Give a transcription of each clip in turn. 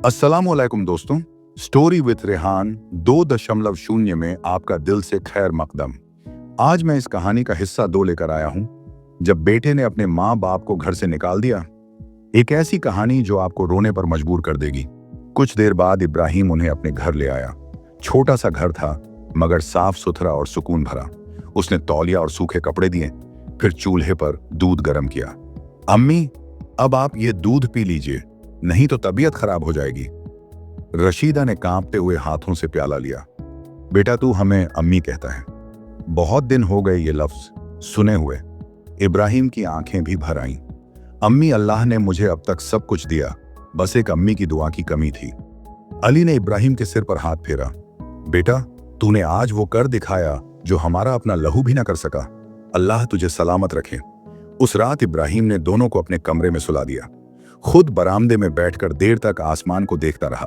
अस्सलामुअलैकुम दोस्तों, story with Rehan 2.0 में आपका दिल से खैर मकदम। आज मैं इस कहानी का हिस्सा 2 लेकर आया हूं, जब बेटे ने अपने माँ बाप को घर से निकाल दिया। एक ऐसी कहानी जो आपको रोने पर मजबूर कर देगी। कुछ देर बाद इब्राहिम उन्हें अपने घर ले आया। छोटा सा घर था, मगर साफ सुथरा और सुकून भरा। उसने तौलिया और सूखे कपड़े दिए, फिर चूल्हे पर दूध गर्म किया। अम्मी, अब आप ये दूध पी लीजिए, नहीं तो तबीयत खराब हो जाएगी। रशीदा ने कांपते हुए हाथों से प्याला लिया। बेटा, तू हमें अम्मी कहता है। बहुत दिन हो गए ये लफ्ज सुने हुए। इब्राहिम की आंखें भी भर आईं। अम्मी, अल्लाह ने मुझे अब तक सब कुछ दिया, बस एक अम्मी की दुआ की कमी थी। अली ने इब्राहिम के सिर पर हाथ फेरा। बेटा, तूने आज वो कर दिखाया जो हमारा अपना लहू भी ना कर सका। अल्लाह तुझे सलामत रखे। उस रात इब्राहिम ने दोनों को अपने कमरे में सुला दिया। खुद बरामदे में बैठकर देर तक आसमान को देखता रहा।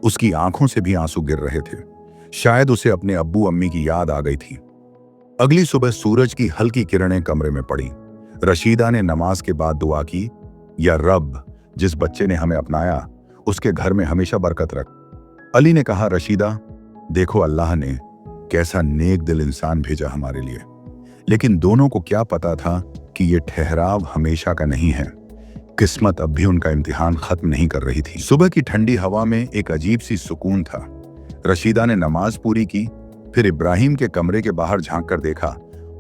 उसकी आंखों से भी आंसू गिर रहे थे। शायद उसे अपने अब्बू अम्मी की याद आ गई थी। अगली सुबह सूरज की हल्की किरणें कमरे में पड़ी। रशीदा ने नमाज के बाद दुआ की, या रब, जिस बच्चे ने हमें अपनाया उसके घर में हमेशा बरकत रख। अली ने कहा, रशीदा, देखो अल्लाह ने कैसा नेक दिल इंसान भेजा हमारे लिए। लेकिन दोनों को क्या पता था कि ये ठहराव हमेशा का नहीं है। किस्मत अब भी उनका इम्तिहान खत्म नहीं कर रही थी। सुबह की ठंडी हवा में एक अजीब सी सुकून था। रशीदा ने नमाज पूरी की, फिर इब्राहिम के कमरे के बाहर झांक कर देखा।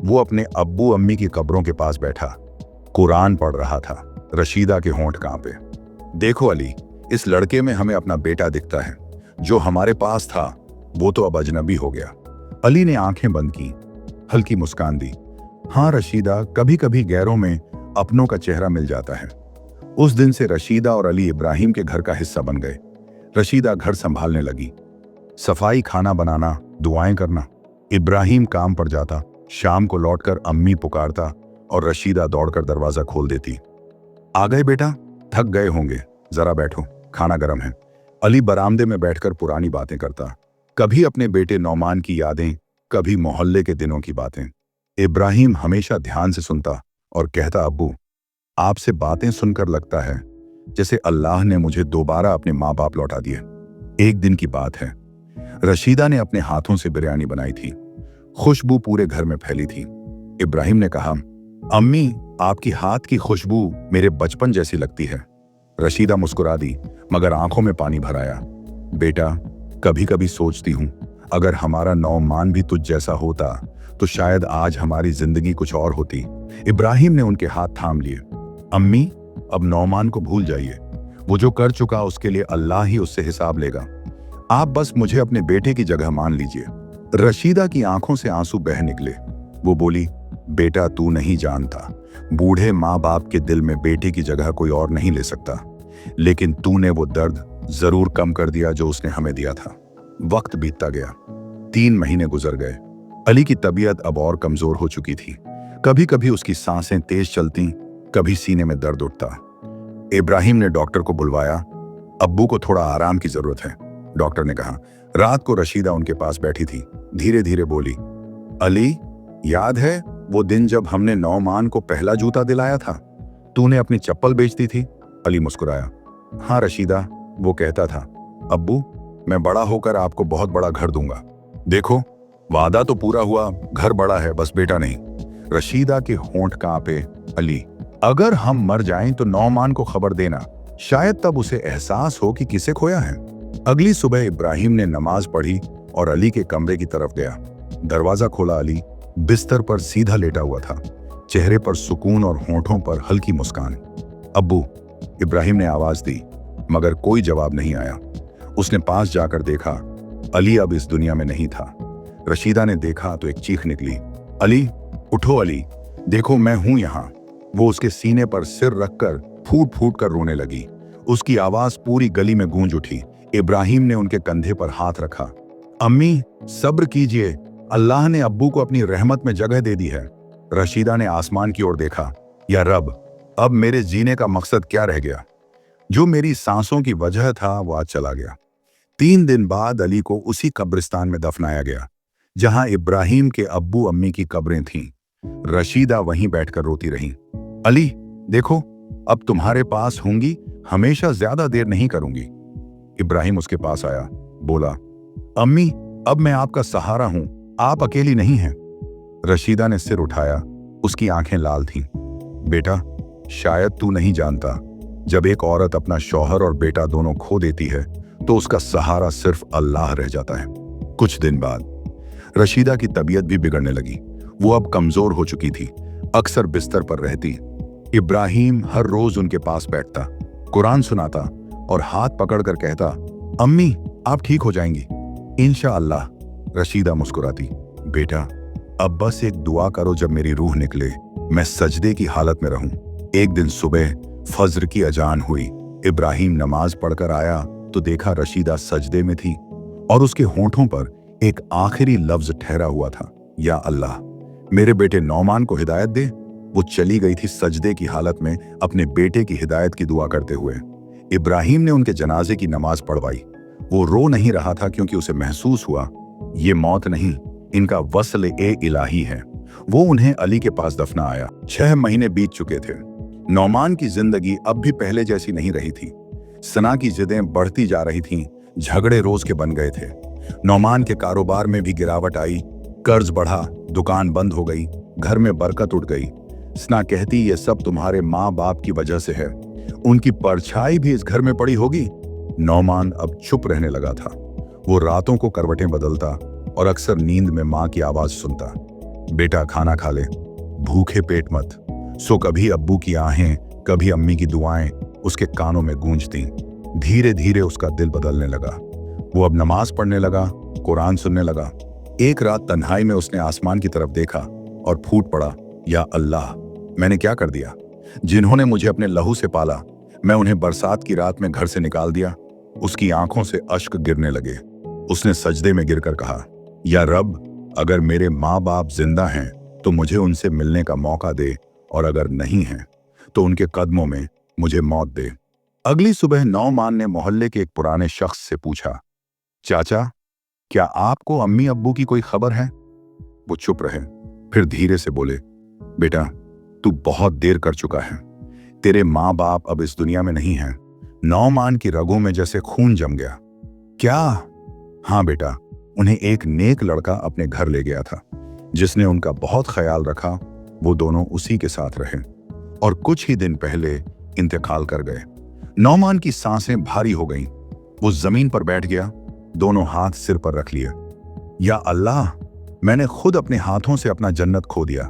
वो अपने अब्बू अम्मी की कब्रों के पास बैठा कुरान पढ़ रहा था। रशीदा के होंठ कांपे। देखो अली, इस लड़के में हमें अपना बेटा दिखता है। जो हमारे पास था वो तो अब अजनबी हो गया। अली ने आंखें बंद की, हल्की मुस्कान दी। हाँ रशीदा, कभी कभी गैरों में अपनों का चेहरा मिल जाता है। उस दिन से रशीदा और अली इब्राहिम के घर का हिस्सा बन गए। रशीदा घर संभालने लगी, सफाई, खाना बनाना, दुआएं करना। इब्राहिम काम पर जाता, शाम को लौटकर अम्मी पुकारता और रशीदा दौड़कर दरवाजा खोल देती। आ गए बेटा, थक गए होंगे, जरा बैठो, खाना गर्म है। अली बरामदे में बैठकर पुरानी बातें करता, कभी अपने बेटे नौमान की यादें, कभी मोहल्ले के दिनों की बातें। इब्राहिम हमेशा ध्यान से सुनता और कहता, अब्बू, आपसे बातें सुनकर लगता है जैसे अल्लाह ने मुझे दोबारा अपने माँ बाप लौटा दिए। एक दिन की बात है, रशीदा ने अपने हाथों से बिरयानी बनाई थी। खुशबू पूरे घर में फैली थी। इब्राहिम ने कहा, अम्मी, आपकी हाथ की खुशबू मेरे बचपन जैसी लगती है। रशीदा मुस्कुरा दी, मगर आंखों में पानी भर आया। बेटा, कभी कभी सोचती हूँ, अगर हमारा नौमान भी तुझ जैसा होता तो शायद आज हमारी जिंदगी कुछ और होती। इब्राहिम ने उनके हाथ थाम लिए। अम्मी, अब नौमान को भूल जाइए। वो जो कर चुका उसके लिए अल्लाह ही उससे हिसाब लेगा। आप बस मुझे अपने बेटे की जगह मान लीजिए। रशीदा की आंखों से आंसू बह निकले। वो बोली, बेटा, तू नहीं जानता, बूढ़े माँ बाप के दिल में बेटे की जगह कोई और नहीं ले सकता। लेकिन तूने वो दर्द जरूर कम कर दिया जो उसने हमें दिया था। वक्त बीतता गया। 3 महीने गुजर गए। अली की तबीयत अब और कमजोर हो चुकी थी। कभी कभी उसकी सांसें तेज चलती, कभी सीने में दर्द उठता। इब्राहिम ने डॉक्टर को बुलवाया। अब्बू को थोड़ा आराम की जरूरत है, डॉक्टर ने कहा। रात को रशीदा उनके पास बैठी थी, धीरे धीरे बोली, अली, याद है वो दिन जब हमने नौमान को पहला जूता दिलाया था? तूने अपनी चप्पल बेच दी थी। अली मुस्कुराया। हाँ रशीदा, वो कहता था, अब्बू, मैं बड़ा होकर आपको बहुत बड़ा घर दूंगा। देखो, वादा तो पूरा हुआ, घर बड़ा है, बस बेटा नहीं। रशीदा के होंठ कांपे। अली, अगर हम मर जाएं तो नौमान को खबर देना, शायद तब उसे एहसास हो कि किसे खोया है। अगली सुबह इब्राहिम ने नमाज पढ़ी और अली के कमरे की तरफ गया। दरवाजा खोला। अली बिस्तर पर सीधा लेटा हुआ था, चेहरे पर सुकून और होंठों पर हल्की मुस्कान। अब्बू, इब्राहिम ने आवाज दी, मगर कोई जवाब नहीं आया। उसने पास जाकर देखा, अली अब इस दुनिया में नहीं था। रशीदा ने देखा तो एक चीख निकली, अली, उठो अली, देखो मैं हूं यहां। वो उसके सीने पर सिर रखकर फूट फूट कर रोने लगी। उसकी आवाज पूरी गली में गूंज उठी। इब्राहिम ने उनके कंधे पर हाथ रखा। अम्मी, सब्र कीजिए, अल्लाह ने अब्बू को अपनी रहमत में जगह दे दी है। रशीदा ने आसमान की ओर देखा। या रब, अब मेरे जीने का मकसद क्या रह गया? जो मेरी सांसों की वजह था वो आज चला गया। 3 दिन बाद अली को उसी कब्रिस्तान में दफनाया गया जहां इब्राहिम के अब्बू अम्मी की कब्रें थीं। रशीदा वहीं बैठकर रोती रही। अली, देखो, अब तुम्हारे पास होंगी, हमेशा ज्यादा देर नहीं करूंगी। इब्राहिम उसके पास आया, बोला, अम्मी, अब मैं आपका सहारा हूं, आप अकेली नहीं हैं। रशीदा ने सिर उठाया, उसकी आंखें लाल थीं। बेटा, शायद तू नहीं जानता, जब एक औरत अपना शौहर और बेटा दोनों खो देती है तो उसका सहारा सिर्फ अल्लाह रह जाता है। कुछ दिन बाद रशीदा की तबीयत भी बिगड़ने लगी। वो अब कमजोर हो चुकी थी, अक्सर बिस्तर पर रहती। इब्राहिम हर रोज उनके पास बैठता, कुरान सुनाता और हाथ पकड़कर कहता, अम्मी, आप ठीक हो जाएंगी इंशाअल्लाह। रशीदा मुस्कुराती, बेटा, अब बस एक दुआ करो, जब मेरी रूह निकले मैं सजदे की हालत में रहूं। एक दिन सुबह फज्र की अजान हुई। इब्राहिम नमाज पढ़कर आया तो देखा रशीदा सजदे में थी और उसके होंठों पर एक आखिरी लफ्ज ठहरा हुआ था, या अल्लाह, मेरे बेटे नौमान को हिदायत दे। वो चली गई थी सजदे की हालत में अपने बेटे की हिदायत की दुआ करते हुए। इब्राहिम ने उनके जनाजे की नमाज पढ़वाई। वो रो नहीं रहा था क्योंकि उसे महसूस हुआ ये मौत नहीं, इनका वस्ल ए इलाही है। वो उन्हें अली के पास दफना आया। 6 महीने बीत चुके थे। नौमान की जिंदगी अब भी पहले जैसी नहीं रही थी। सना की जिदें बढ़ती जा रही थीं, झगड़े रोज के बन गए थे। नौमान के कारोबार में भी गिरावट आई, कर्ज बढ़ा, दुकान बंद हो गई, घर में बरकत उठ गई। सना कहती, ये सब तुम्हारे माँ बाप की वजह से है, उनकी परछाई भी इस घर में पड़ी होगी। नौमान अब चुप रहने लगा था। वो रातों को करवटें बदलता और अक्सर नींद में माँ की आवाज सुनता, बेटा खाना खा ले, भूखे पेट मत सो। कभी अब्बू की आहें, कभी अम्मी की दुआएं उसके कानों में गूंजती। धीरे धीरे उसका दिल बदलने लगा। वो अब नमाज पढ़ने लगा, कुरान सुनने लगा। एक रात तन्हाई में उसने आसमान की तरफ देखा और फूट पड़ा, या अल्लाह, मैंने क्या कर दिया? जिन्होंने मुझे अपने लहू से पाला, मैं उन्हें बरसात की रात में घर से निकाल दिया। उसकी आंखों से अश्क गिरने लगे। उसने सजदे में गिरकर कहा, या रब, अगर मेरे माँ बाप जिंदा हैं तो मुझे उनसे मिलने का मौका दे, और अगर नहीं हैं तो उनके कदमों में मुझे मौत दे। अगली सुबह नौमान ने मोहल्ले के एक पुराने शख्स से पूछा, चाचा, क्या आपको अम्मी अब्बू की कोई खबर है? वो चुप रहे, फिर धीरे से बोले, बेटा, तू बहुत देर कर चुका है। तेरे माँ बाप अब इस दुनिया में नहीं हैं। नौमान की रगों में जैसे खून जम गया। क्या? हाँ बेटा, उन्हें एक नेक लड़का अपने घर ले गया था, जिसने उनका बहुत ख्याल रखा। वो दोनों उसी के साथ रहे और कुछ ही दिन पहले इंतकाल कर गए। नौमान की सांसें भारी हो गईं। वो जमीन पर बैठ गया, दोनों हाथ सिर पर रख लिए। या अल्लाह, मैंने खुद अपने हाथों से अपना जन्नत खो दिया।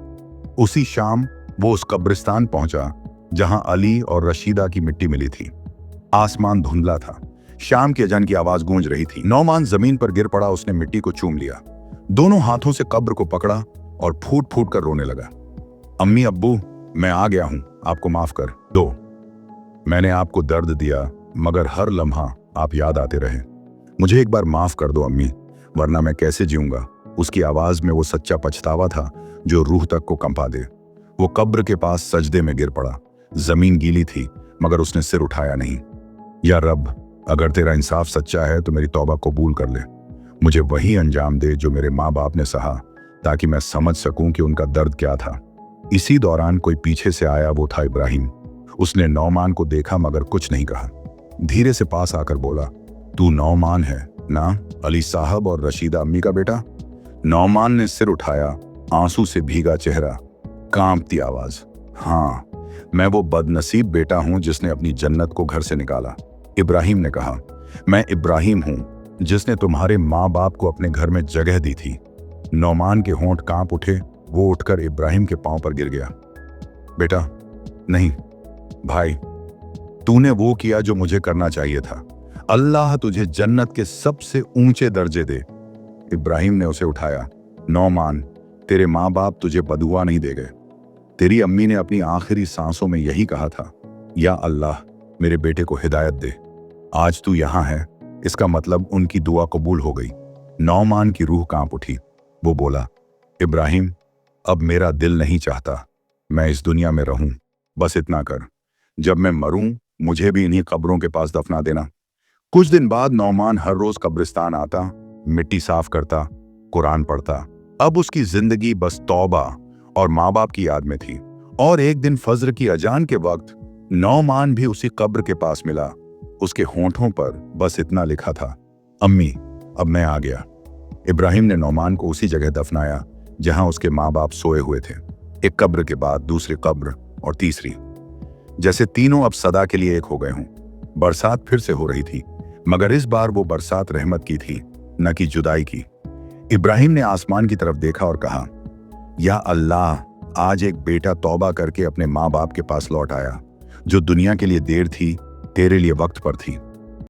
उसी शाम वो उस कब्रिस्तान पहुंचा जहां अली और रशीदा की मिट्टी मिली थी। आसमान धुंधला था, शाम के अजान की आवाज गूंज रही थी। नौमान जमीन पर गिर पड़ा, उसने मिट्टी को चूम लिया, दोनों हाथों से कब्र को पकड़ा और फूट फूट कर रोने लगा। अम्मी अब्बू, मैं आ गया हूं, आपको माफ कर दो। मैंने आपको दर्द दिया, मगर हर लम्हा आप याद आते रहे। मुझे एक बार माफ कर दो अम्मी, वरना मैं कैसे जीऊंगा। उसकी आवाज में वो सच्चा पछतावा था जो रूह तक को कंपा दे। वो कब्र के पास सजदे में गिर पड़ा। जमीन गीली थी, मगर उसने सिर उठाया नहीं। या रब, अगर तेरा इंसाफ सच्चा है तो मेरी तौबा कबूल कर ले। मुझे वही अंजाम दे जो मेरे माँ बाप ने सहा, ताकि मैं समझ सकूं कि उनका दर्द क्या था। इसी दौरान कोई पीछे से आया, वो था इब्राहिम। उसने नौमान को देखा मगर कुछ नहीं कहा। धीरे से पास आकर बोला, तू नौमान है ना, अली साहब और रशीदा अम्मी का बेटा? नौमान ने सिर उठाया, आंसू से भीगा चेहरा, कांपती आवाज, हाँ, मैं वो बदनसीब बेटा हूं जिसने अपनी जन्नत को घर से निकाला। इब्राहिम ने कहा, मैं इब्राहिम हूं जिसने तुम्हारे माँ बाप को अपने घर में जगह दी थी। नौमान के होंठ कांप उठे। वो उठकर इब्राहिम के पांव पर गिर गया। बेटा, नहीं भाई, तूने वो किया जो मुझे करना चाहिए था। अल्लाह तुझे जन्नत के सबसे ऊंचे दर्जे दे। इब्राहिम ने उसे उठाया। नौमान, तेरे माँ बाप तुझे बदुआ नहीं दे गए। तेरी अम्मी ने अपनी आखिरी सांसों में यही कहा था, या अल्लाह, मेरे बेटे को हिदायत दे। आज तू यहां है, इसका मतलब उनकी दुआ कबूल हो गई। नौमान की रूह कांप उठी। वो बोला, इब्राहिम, अब मेरा दिल नहीं चाहता मैं इस दुनिया में रहूं। बस इतना कर, जब मैं मरूं मुझे भी इन्हीं कब्रों के पास दफना देना। कुछ दिन बाद नौमान हर रोज कब्रिस्तान आता, मिट्टी साफ करता, कुरान पढ़ता। अब उसकी जिंदगी बस तौबा और माँ बाप की याद में थी। और एक दिन फज्र की अजान के वक्त नौमान भी उसी कब्र के पास मिला। उसके होंठों पर बस इतना लिखा था, अम्मी अब मैं आ गया। इब्राहिम ने नौमान को उसी जगह दफनाया जहां उसके माँ बाप सोए हुए थे, एक कब्र के बाद दूसरी कब्र और तीसरी, जैसे तीनों अब सदा के लिए एक हो गए हों। बरसात फिर से हो रही थी, मगर इस बार वो बरसात रहमत की थी, न कि जुदाई की। इब्राहिम ने आसमान की तरफ देखा और कहा, या अल्लाह, आज एक बेटा तौबा करके अपने माँ बाप के पास लौट आया। जो दुनिया के लिए देर थी, तेरे लिए वक्त पर थी।